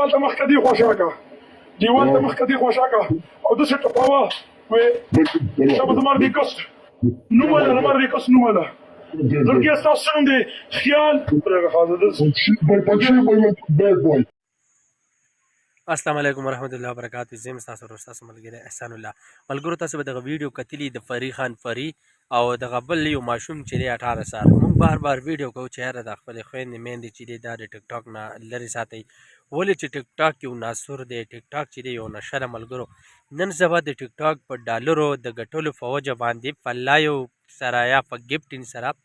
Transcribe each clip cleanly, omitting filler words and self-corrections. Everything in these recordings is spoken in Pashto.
دیوال ته مخکې دی خوشاکه دیوال ته مخکې دی خوشاکه او د څه ټپاوه وې شابه زمار دی کس نوماله زمار دی کس نوماله زړګي تاسو څنګه دی خیال پرغه حاضر ده السلام علیکم ورحمۃ اللہ وبرکاتہ. زم تاسو ورو تاسو ملګری احسان الله ملګرو تاسو به دغه ویډیو کتلی د فری خان فری او دغه بل یو ماشوم چې دی 18 سال مونږ بار ویډیو کوو چې هر د خپل خويندې میندې چې دی د ټیک ټاک نه لري ساتي ولې چې ټیک ټاک یو ناسور دی ټیک ټاک چې دی یو نشره ملګرو نن سبا د ټیک ټاک په ډالرو د ګټلو فوجا باندې فلایو سرایا په گیفټین سره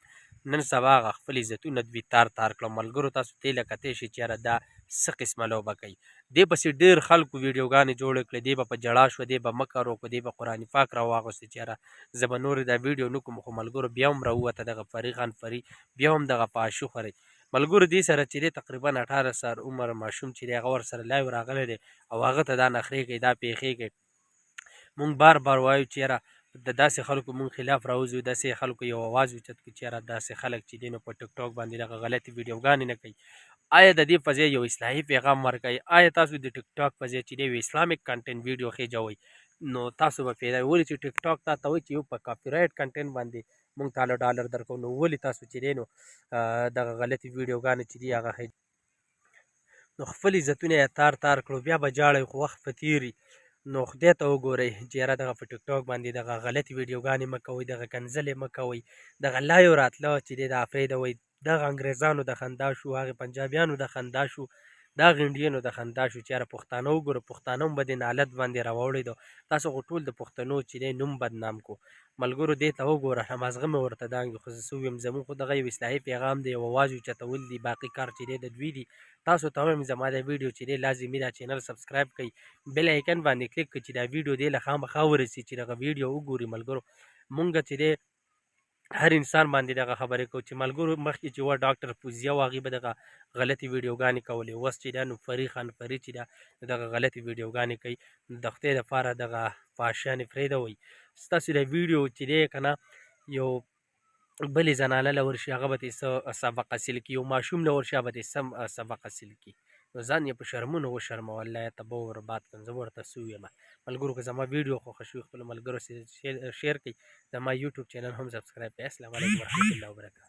نن سبا خپل عزتونه دوی تار کړل ملګرو تاسو ته لکته شي چې دا څه قسمه لوبه کوي دی پسې ډېر خلکو ویډیوګانې جوړ کړې دی په جړا شو دی په مکر او دی په قرآن پاک را واغوستې چې زه به نور دا ویډیو نه کوم خو ملګرو بیا هم راووته دغه فری خان فری بیا هم دغه په عاشق خوري ملګرو دې سره چې دی تقریبا 18 سال عمر ماشوم چې دی هغه ورسره لایو راغلی دی او هغه ته دا نخرې کوي دا پیښې کوي مونږ بار وایو چې د داسې خلکو مونږ خلاف راوځو داسې خلکو یو आवाज اوچت کړي چې داسې خلک چې دی نو په ټیک ټاک باندې دغه غلطي ویډیوګانې نه کوي آیا د دې په ځای یو اصلاحي پیغام ورکوي آیا تاسو د ټیک ټاک په ځای چې دی اسلامیک کنټینټ ویډیو خېجوئ نو تاسو به پیدا ولې چې ټیک ټاک ته وایي چې یو په کاپی رایټ کنټینټ باندې مونږ تعالی ډالر درکو نو ولې تاسو چې دی نو دغه غلطي ویډیوګانې چې دی هغه نو خپل عزتونه یې تار کړو بیا به جاړئ خو وخت په تیري نو خدای ته وګورئ چې یاره دغه په ټیک ټاک باندې دغه غلطي ویډیوګانې مه کوئ دغه کنځلې مه کوئ دغه لایو راتله چې دی د افریدوئ دغه انګریزانو د خندا شو هغې پنجابیانو د خندا شو دغه انډینو د خندا شو چې یاره پښتانه وګوره پښتانه هم به دې نالت باندې راوړی دو تاسو خو ټول د پښتنو چې دی نوم بدنام کو ملګرو دې ته وګوره مازغه مې ورته دانګي خو زه ویم زموږ خو دغه یو اصلاحي پیغام دی یو اواز اوچتول دي باقي کار چې دی د دوی دي تاسو ته وایم زما د ویډیو چې دی لازمي دا چینل سبسکرایب کړئ بیل آیکن باندې کلیک کړئ چې دا ویډیو دی له خامخا ورسي چې دغه ویډیو وګوري ملګرو مونږ چې دی هر انسان باندې دغه خبرې کوو چې ملګرو مخکې چې و ډاکټر پوزیا و هغې به دغه غلطي ویډیوګانې کولې اوس چې دا نو فری خان فری چې دا دغه غلطي ویډیوګانې کوي د خدای دپاره دغه فحاشیانې پرېږدوئ ستاسو د ویډیو چې دی که نه یو بلې زنانه له ورشي هغه به ترې څه سبق حاصل کړي یو ماشوم له ورشي هغه به ترې سم سبق حاصل کړي نو ځان یې په شرمونو وشرموه الله یې تباه و برباد کړم زه به ورته څه ویم ملګرو که زما ویډیو خوښه شوي خپلو ملګرو سره شیر کړئ زما یوټیوب چینل هم سبسکرایب کړئ السلام علیکم ورحمت الله وبرکاتہ